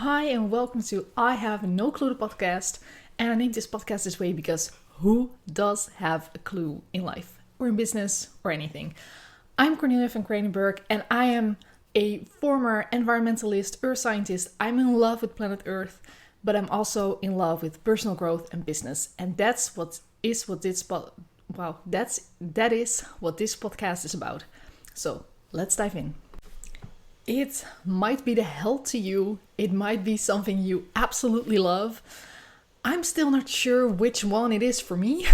Hi and welcome to I Have No Clue the podcast. And I named this podcast this way because who does have a clue in life or in business or anything? I'm Cornelia van Kranenburg and I am a former environmentalist, earth scientist. I'm in love with planet Earth, but I'm also in love with personal growth and business. And that is what this podcast is about. So let's dive in. It might be the hell to you. It might be something you absolutely love. I'm still not sure which one it is for me.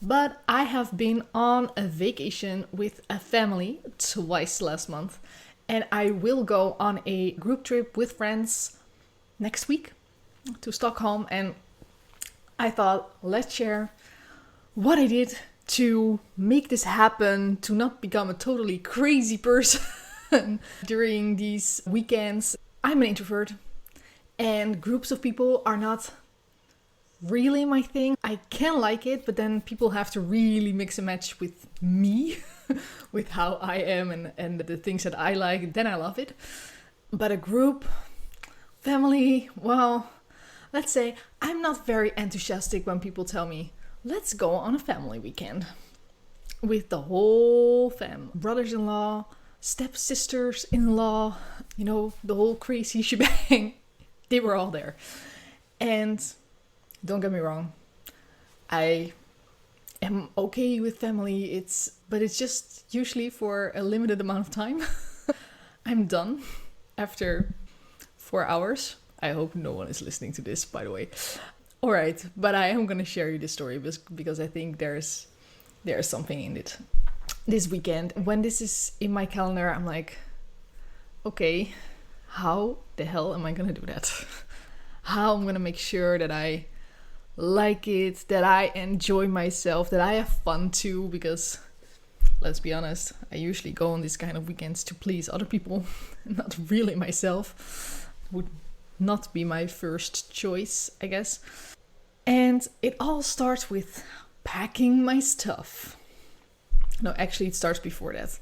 But I have been on a vacation with a family twice last month. And I will go on a group trip with friends next week to Stockholm. And I thought, let's share what I did to make this happen, to not become a totally crazy person. During these weekends. I'm an introvert and groups of people are not really my thing. I can like it, but then people have to really mix and match with me, with how I am and the things that I like, then I love it. But a group, family, well, let's say I'm not very enthusiastic when people tell me, let's go on a family weekend with the whole fam, brothers-in-law, stepsisters-in-law, the whole crazy shebang. They were all there. And don't get me wrong, I am okay with family, but it's just usually for a limited amount of time. I'm done after 4 hours. I hope no one is listening to this, by the way. All right, but I am going to share you this story because I think there's something in it. This weekend, when this is in my calendar, I'm like, okay, how the hell am I gonna do that? How I'm gonna make sure that I like it, that I enjoy myself, that I have fun too, because let's be honest, I usually go on these kind of weekends to please other people, not really myself. Would not be my first choice, I guess. And it all starts with packing my stuff. No, actually it starts before that,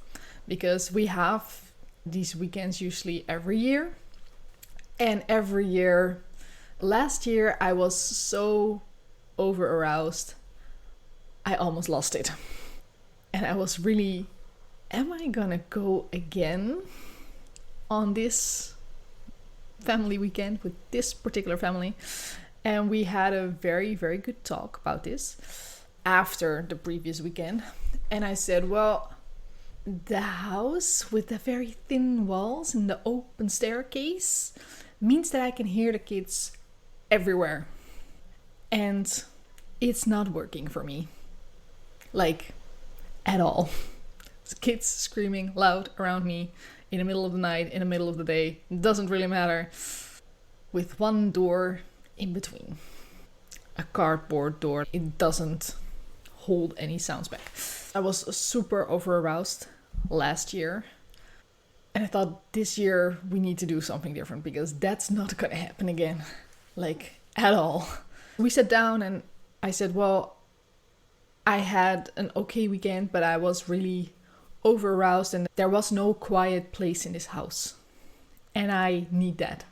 because we have these weekends usually every year. And every year, last year I was so over aroused, I almost lost it. And I was really, am I gonna go again on this family weekend with this particular family? And we had a very, very good talk about this after the previous weekend. And I said, well, the house with the very thin walls and the open staircase means that I can hear the kids everywhere. And it's not working for me. Like, at all. Kids screaming loud around me in the middle of the night, in the middle of the day. It doesn't really matter. With one door in between. A cardboard door. It doesn't hold any sounds back. I was super over aroused last year. And I thought this year we need to do something different because that's not gonna happen again. Like, at all. We sat down and I said, well, I had an okay weekend, but I was really over aroused and there was no quiet place in this house. And I need that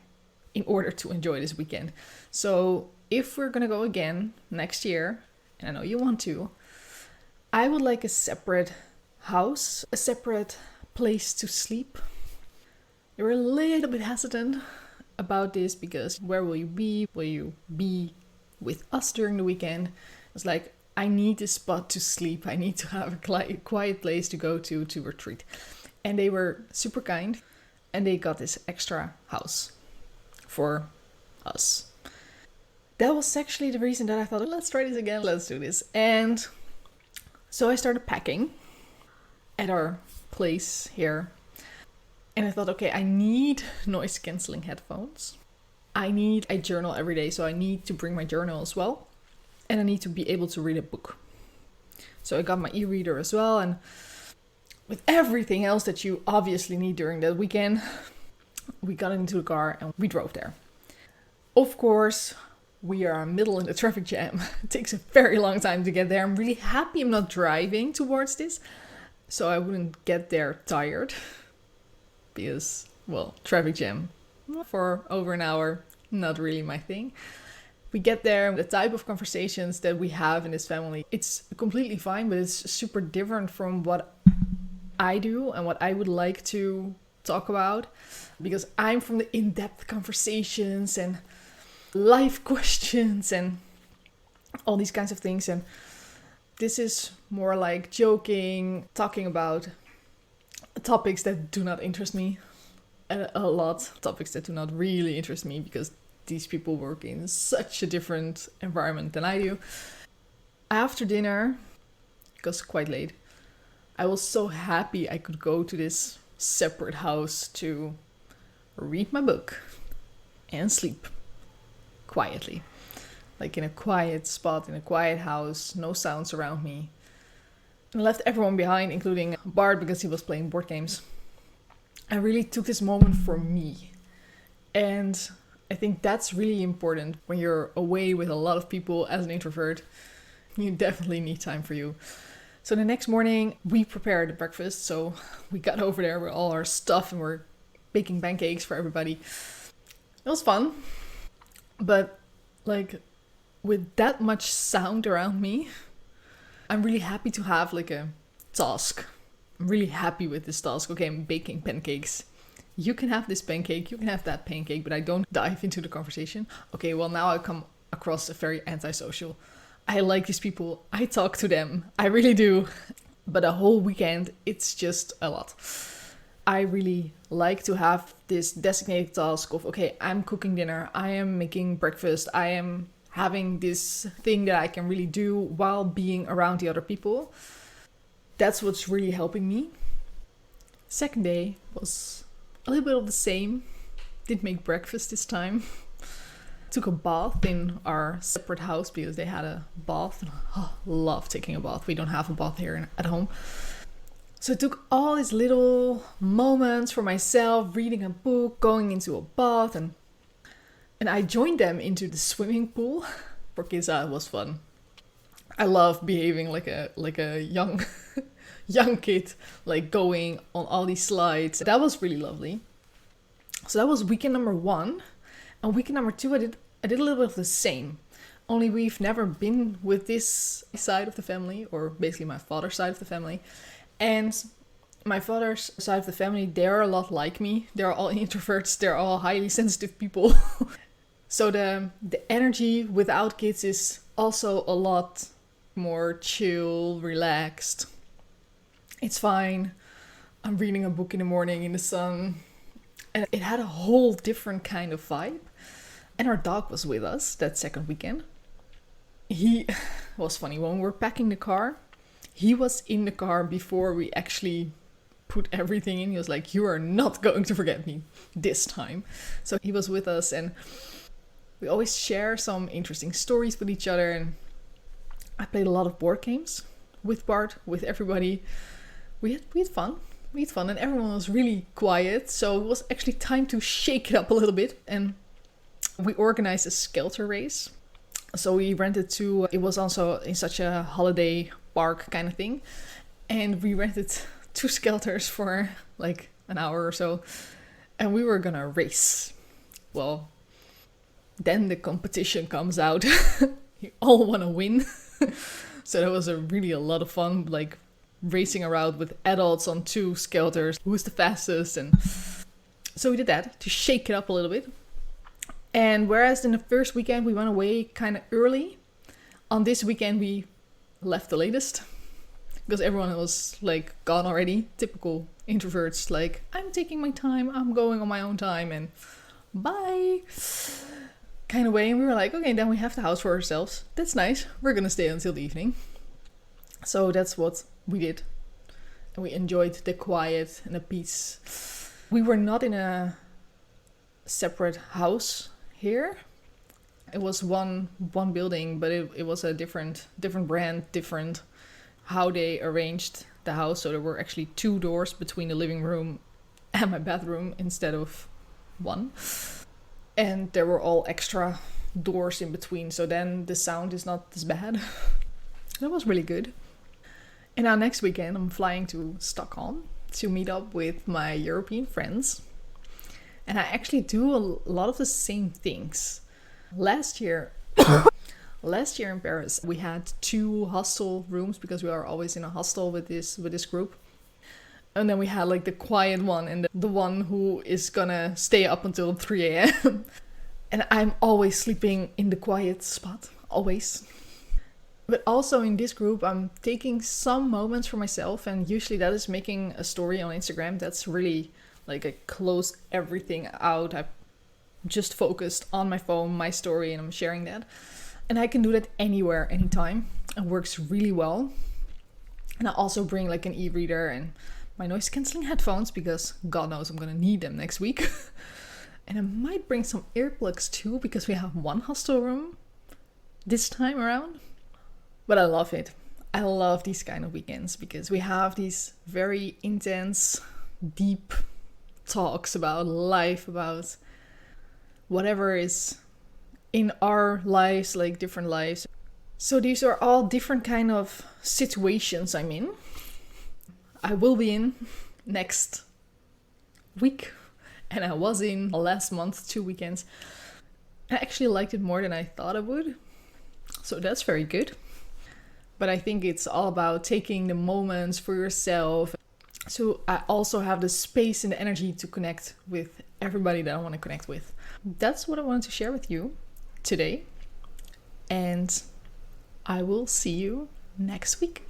in order to enjoy this weekend. So if we're gonna go again next year, and I know you want to, I would like a separate house, a separate place to sleep. They were a little bit hesitant about this because where will you be? Will you be with us during the weekend? It's like, I need a spot to sleep. I need to have a quiet place to go to retreat. And they were super kind and they got this extra house for us. That was actually the reason that I thought, let's try this again, let's do this. And so I started packing at our place here. And I thought, okay, I need noise cancelling headphones. I journal every day, so I need to bring my journal as well. And I need to be able to read a book. So I got my e-reader as well. And with everything else that you obviously need during that weekend, we got into the car and we drove there. Of course, we are middle in the traffic jam. It takes a very long time to get there. I'm really happy I'm not driving towards this, so I wouldn't get there tired. Because, well, traffic jam for over an hour. Not really my thing. We get there, the type of conversations that we have in this family, it's completely fine, but it's super different from what I do and what I would like to talk about, because I'm from the in-depth conversations and life questions and all these kinds of things, and this is more like joking, talking about topics that do not interest me a lot, topics that do not really interest me, because these people work in such a different environment than I do. After dinner, it was quite late, I was so happy I could go to this separate house to read my book and sleep quietly. Like in a quiet spot, in a quiet house, no sounds around me. And I left everyone behind, including Bart, because he was playing board games. I really took this moment for me. And I think that's really important when you're away with a lot of people as an introvert. You definitely need time for you. So the next morning we prepared breakfast. So we got over there with all our stuff and we're baking pancakes for everybody. It was fun. But like with that much sound around me, I'm really happy to have like a task. I'm really happy with this task. Okay, I'm baking pancakes. You can have this pancake, you can have that pancake, but I don't dive into the conversation. Okay, well now I come across a very antisocial. I like these people, I talk to them, I really do. But a whole weekend, it's just a lot. I really like to have this designated task of, okay, I'm cooking dinner, I am making breakfast, I am having this thing that I can really do while being around the other people. That's what's really helping me. Second day was a little bit of the same. Didn't make breakfast this time. Took a bath in our separate house because they had a bath. Oh, love taking a bath. We don't have a bath here at home. So I took all these little moments for myself, reading a book, going into a bath, and I joined them into the swimming pool. For kids, that was fun. I love behaving like a young young kid, like going on all these slides. That was really lovely. So that was weekend number 1. And weekend number 2, I did a little bit of the same. Only we've never been with this side of the family, or basically my father's side of the family. And my father's side of the family, they're a lot like me. They're all introverts. They're all highly sensitive people. So the energy without kids is also a lot more chill, relaxed. It's fine. I'm reading a book in the morning in the sun. And it had a whole different kind of vibe. And our dog was with us that second weekend. He was funny. When we were packing the car, he was in the car before we actually put everything in. He was like, you are not going to forget me this time. So he was with us and we always share some interesting stories with each other. And I played a lot of board games with Bart, with everybody. We had fun. We had fun and everyone was really quiet. So it was actually time to shake it up a little bit. And we organized a skelter race. So we rented it was also in such a holiday park kind of thing. And we rented 2 skelters for like an hour or so. And we were gonna race. Well, then the competition comes out. You all want to win. So that was really a lot of fun, like racing around with adults on 2 skelters. Who's the fastest? And so we did that to shake it up a little bit. And whereas in the first weekend we went away kind of early, on this weekend we left the latest. Because everyone was like gone already. Typical introverts, like, I'm taking my time, I'm going on my own time, and bye kind of way. And we were like, okay, then we have the house for ourselves. That's nice. We're gonna stay until the evening. So that's what we did. And we enjoyed the quiet and the peace. We were not in a separate house here. It was one building, but it was a different brand, different how they arranged the house. So there were actually 2 doors between the living room and my bathroom instead of 1. And there were all extra doors in between. So then the sound is not as bad. That was really good. And now next weekend I'm flying to Stockholm to meet up with my European friends. And I actually do a lot of the same things. Last year, in Paris, we had 2 hostel rooms because we are always in a hostel with this group. And then we had like the quiet one and the one who is gonna stay up until 3 a.m. And I'm always sleeping in the quiet spot, always. But also in this group, I'm taking some moments for myself, and usually that is making a story on Instagram. That's really like I close everything out. I just focused on my phone, my story, and I'm sharing that. And I can do that anywhere, anytime. It works really well. And I also bring like an e-reader and my noise cancelling headphones because God knows I'm gonna need them next week. And I might bring some earplugs too because we have 1 hostel room this time around. But I love it. I love these kind of weekends because we have these very intense, deep talks about life, about whatever is in our lives, like different lives. So these are all different kind of situations I'm in. I will be in next week, and I was in last month, 2 weekends. I actually liked it more than I thought I would. So that's very good. But I think it's all about taking the moments for yourself. So I also have the space and the energy to connect with everybody that I want to connect with. That's what I wanted to share with you today. And I will see you next week.